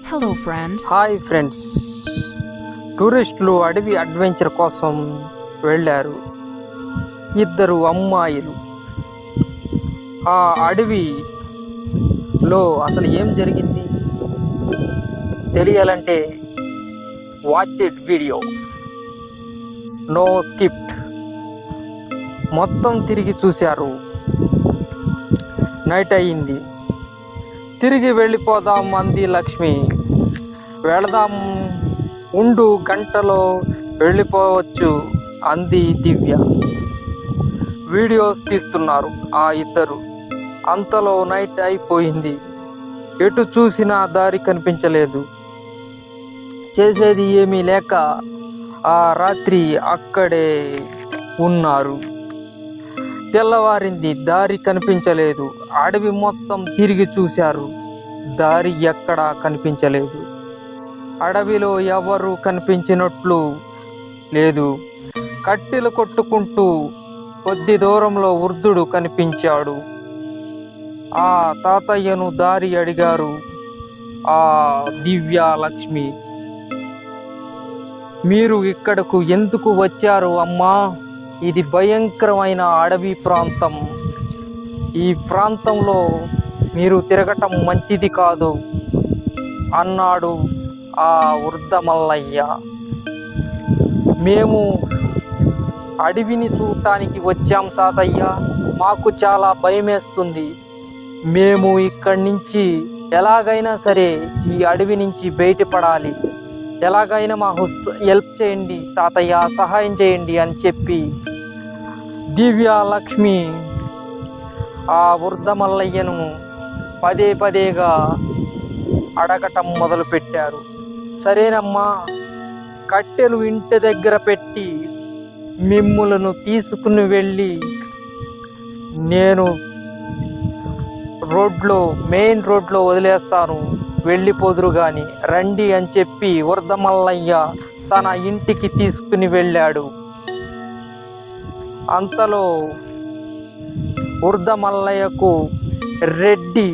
Hello friends. Hi friends. టూరిస్టులు అడవి adventure కోసం వెళ్ళారు. ఇద్దరు అమ్మాయిలు. ఆ అడవిలో అసలు ఏం జరిగింది తెలియాలంటే watch it video, no skipped. మొత్తం తిరిగి చూశారు. నైట్ అయ్యింది. తిరిగి వెళ్ళిపోదాం అంది లక్ష్మి. వెళదాం, ఉండు, గంటలో వెళ్ళిపోవచ్చు అంది దివ్య. వీడియోస్ తీస్తున్నారు ఆ ఇద్దరు. అంతలో నైట్ అయిపోయింది. ఎటు చూసినా దారి కనిపించలేదు. చేసేది ఏమీ లేక ఆ రాత్రి అక్కడే ఉన్నారు. తెల్లవారింది. దారి కనిపించలేదు. అడవి మొత్తం తిరిగి చూశారు. దారి ఎక్కడా కనిపించలేదు. అడవిలో ఎవరు కనిపించినట్లు లేదు. కట్టెలు కొట్టుకుంటూ కొద్ది దూరంలో వృద్ధుడు కనిపించాడు. ఆ తాతయ్యను దారి అడిగారు ఆ దివ్య, లక్ష్మి. మీరు ఇక్కడకు ఎందుకు వచ్చారు అమ్మా? ఇది భయంకరమైన అడవి ప్రాంతం. ఈ ప్రాంతంలో మీరు తిరగటం మంచిది కాదు అన్నాడు ఆ వృద్ధ మల్లయ్య. మేము అడవిని చూడటానికి వచ్చాం తాతయ్య. మాకు చాలా భయమేస్తుంది. మేము ఇక్కడి నుంచి ఎలాగైనా సరే ఈ అడవి నుంచి బయటపడాలి. ఎలాగైనా మాకు హెల్ప్ చేయండి తాతయ్య, సహాయం చేయండి అని చెప్పి దివ్య, లక్ష్మి ఆ వృద్ధ మల్లయ్యను పదే పదేగా అడగటం మొదలుపెట్టారు. సరేనమ్మా, కట్టెలు ఇంటి దగ్గర పెట్టి మిమ్ములను తీసుకుని వెళ్ళి నేను మెయిన్ రోడ్లో వదిలేస్తాను, వెళ్ళిపోదురు గాని రండి అని చెప్పి వృద్ధ మల్లయ్య తన ఇంటికి తీసుకుని వెళ్ళాడు. అంతలో వృద్ధ మల్లయ్యకు రెడ్డి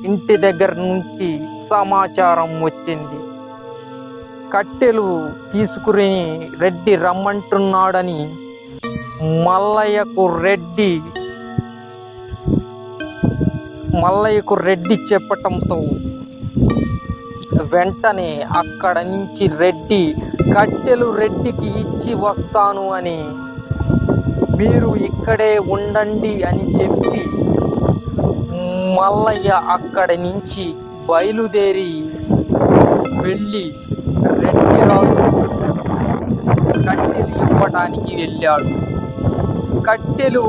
ఇంటి దగ్గర నుంచి సమాచారం వచ్చింది. కట్టెలు తీసుకుని రెడ్డి రమ్మంటున్నాడని మల్లయ్యకు రెడ్డి చెప్పటంతో వెంటనే అక్కడ నుంచి రెడ్డి కట్టెలు రెడ్డికి ఇచ్చి వస్తాను అని, మీరు ఇక్కడే ఉండండి అని చెప్పి మల్లయ్య అక్కడి నుంచి బయలుదేరి వెళ్ళి రెడ్డి రాజు కట్టెలు ఇవ్వటానికి వెళ్ళాడు. కట్టెలు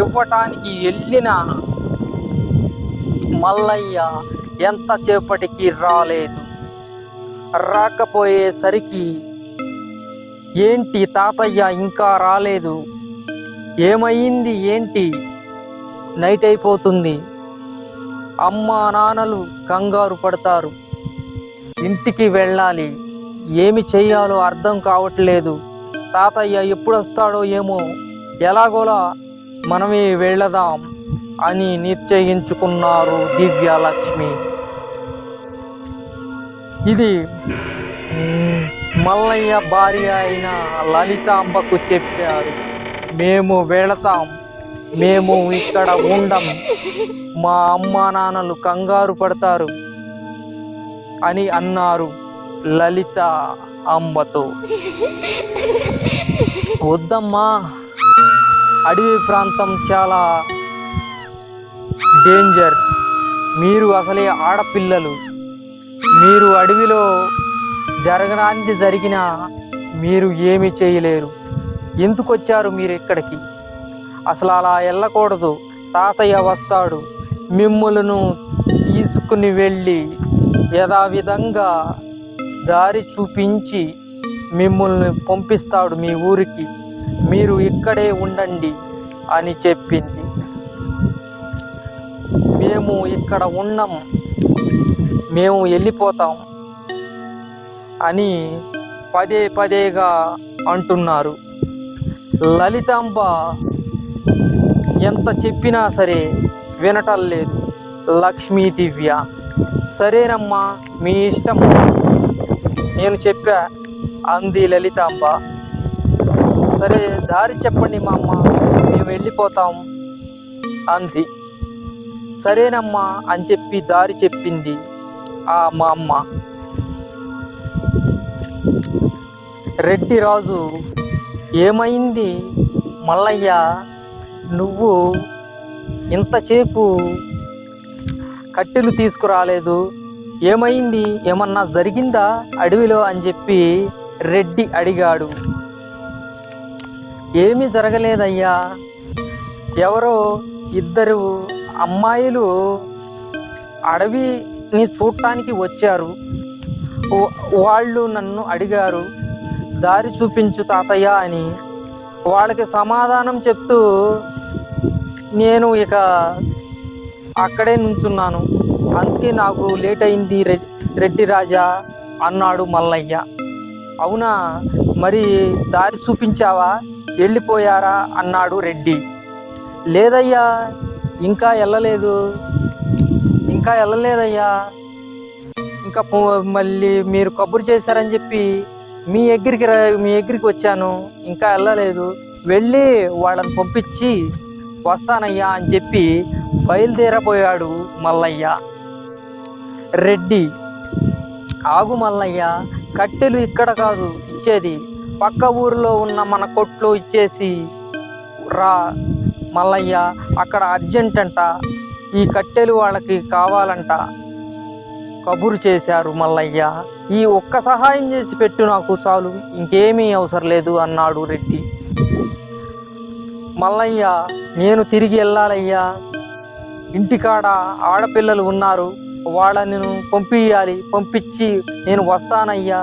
ఇవ్వటానికి వెళ్ళిన మల్లయ్య ఎంతసేపటికి రాలేదు. రాకపోయేసరికి ఏంటి తాతయ్య ఇంకా రాలేదు, ఏమైంది ఏంటి, నైట్ అయిపోతుంది, అమ్మా నాన్నలు కంగారు పడతారు, ఇంటికి వెళ్ళాలి, ఏమి చెయ్యాలో అర్థం కావట్లేదు, తాతయ్య ఎప్పుడు వస్తాడో ఏమో, ఎలాగోలా మనమే వెళదాం అని నిశ్చయించుకున్నారు దివ్య, లక్ష్మి. ఇది మల్లయ్య భార్య అయిన లలితాంబకు చెప్పారు. మేము వెళతాం, మేము ఇక్కడ ఉండం, మా అమ్మా నాన్నలు కంగారు పడతారు అని అన్నారు లలిత అంబతో. వద్దమ్మా, అడవి ప్రాంతం చాలా డేంజర్, మీరు అసలే ఆడపిల్లలు, మీరు అడవిలో జరగడానికి జరిగినా మీరు ఏమీ చేయలేరు, ఎందుకు వచ్చారు మీరు ఇక్కడికి, అసలు అలా వెళ్ళకూడదు, తాతయ్య వస్తాడు, మిమ్ములను తీసుకుని వెళ్ళి యథావిధంగా దారి చూపించి మిమ్మల్ని పంపిస్తాడు మీ ఊరికి, మీరు ఇక్కడే ఉండండి అని చెప్పింది. మేము ఇక్కడ ఉన్నాం, మేము వెళ్ళిపోతాం అని పదే పదేగా అంటున్నారు. లలితాంబ ఎంత చెప్పినా సరే వినటం లేదు. లక్ష్మీ దివ్య, సరేనమ్మా మీ ఇష్టం, నేను చెప్పా అంది లలితాంబ. సరే దారి చెప్పండి మా అమ్మ, మేము వెళ్ళిపోతాం అంది. సరేనమ్మా అని చెప్పి దారి చెప్పింది మా అమ్మ. రెడ్డి రాజు, ఏమైంది మల్లయ్య, నువ్వు ఇంతసేపు కట్టెలు తీసుకురాలేదు, ఏమైంది, ఏమన్నా జరిగిందా అడవిలో అని చెప్పి రెడ్డి అడిగాడు. ఏమీ జరగలేదయ్యా, ఎవరో ఇద్దరు అమ్మాయిలు అడవిని చూడటానికి వచ్చారు. వాళ్ళు నన్ను అడిగారు దారి చూపించు తాతయ్య అని. వాళ్ళకి సమాధానం చెప్తూ నేను ఇక అక్కడే నుంచున్నాను, అందుకే నాకు లేట్ అయింది రెడ్డి రాజా అన్నాడు మల్లయ్య. అవునా, మరి దారి చూపించావా, వెళ్ళిపోయారా అన్నాడు రెడ్డి. లేదయ్యా, ఇంకా వెళ్ళలేదయ్యా, ఇంకా మళ్ళీ మీరు కబురు చేశారని చెప్పి మీ దగ్గరికి వచ్చాను, ఇంకా వెళ్ళలేదు, వెళ్ళి వాళ్ళని పంపించి వస్తానయ్యా అని చెప్పి బయలుదేరబోయాడు మల్లయ్య. రెడ్డి, ఆగు మల్లయ్య, కట్టెలు ఇక్కడ కాదు ఇచ్చేది, పక్క ఊరిలో ఉన్న మన కొట్లో ఇచ్చేసి రా మల్లయ్య, అక్కడ అర్జెంట్ అంట, ఈ కట్టెలు వాళ్ళకి కావాలంట కబురు చేశారు మల్లయ్య. ఈ ఒక్క సహాయం చేసి పెట్టు నాకు చాలు, ఇంకేమీ అవసరం లేదు అన్నాడు రెడ్డి. మల్లయ్య, నేను తిరిగి వెళ్ళాలయ్యా, ఇంటికాడ ఆడపిల్లలు ఉన్నారు, వాళ్ళని పంపించి నేను వస్తానయ్యా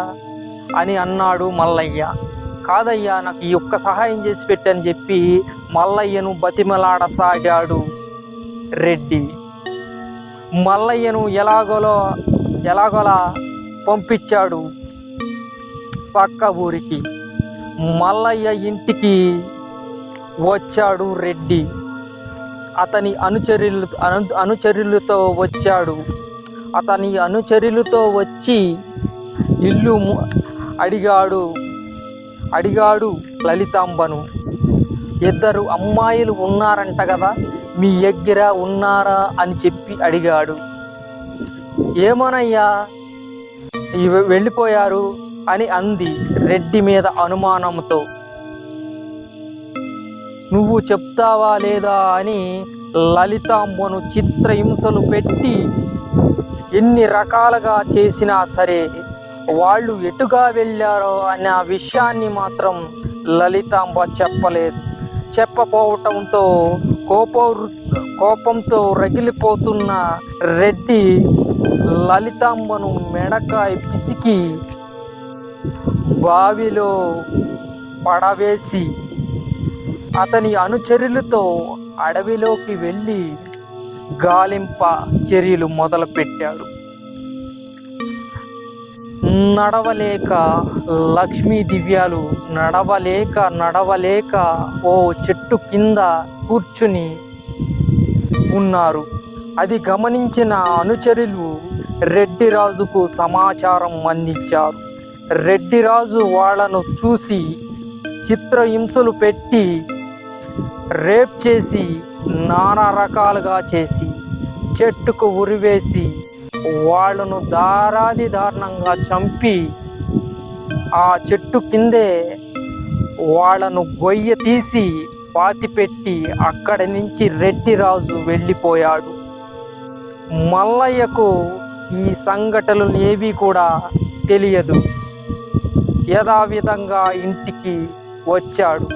అని అన్నాడు మల్లయ్య. కాదయ్యా, నాకు ఈ ఒక్క సహాయం చేసి పెట్టని చెప్పి మల్లయ్యను బతిమలాడసాగాడు రెడ్డి. మల్లయ్యను ఎలాగోలా పంపించాడు పక్క ఊరికి. మల్లయ్య ఇంటికి వచ్చాడు రెడ్డి. అతని అనుచరులతో వచ్చాడు. అతని అనుచరులతో వచ్చి ఇల్లు అడిగాడు లలితాంబను. ఇద్దరు అమ్మాయిలు ఉన్నారంట కదా, మీ దగ్గర ఉన్నారా అని చెప్పి అడిగాడు. ఏమోనయ్యా, వెళ్ళిపోయారు అని అంది రెడ్డి మీద అనుమానంతో. నువ్వు చెప్తావా లేదా అని లలితాంబను చిత్రహింసలు పెట్టి ఎన్ని రకాలుగా చేసినా సరే వాళ్ళు ఎటుగా వెళ్ళారో అనే విషయాన్ని మాత్రం లలితాంబ చెప్పలేదు. చెప్పపోవటంతో కోపంతో రగిలిపోతున్న రెడ్డి లలితాంబను మెడకాయ పిసికి బావిలో పడవేసి అతని అనుచరులతో అడవిలోకి వెళ్ళి గాలింప చర్యలు మొదలుపెట్టాడు. నడవలేక లక్ష్మీ దివ్యాలు నడవలేక ఓ చెట్టు కింద కూర్చుని ఉన్నారు. అది గమనించిన అనుచరులు రెడ్డిరాజుకు సమాచారం అందించారు. రెడ్డిరాజు వాళ్ళను చూసి చిత్రహింసలు పెట్టి రేప్ చేసి నానా రకాలుగా చేసి చెట్టుకు ఉరివేసి వాళ్ళను దారుణంగా చంపి ఆ చెట్టు కిందే వాళ్ళను గొయ్య తీసి పాతిపెట్టి అక్కడి నుంచి రెడ్డిరాజు వెళ్ళిపోయాడు. మల్లయ్యకు ఈ సంఘటనలు ఏవి కూడా తెలియదు. యథావిధంగా ఇంటికి వచ్చాడు.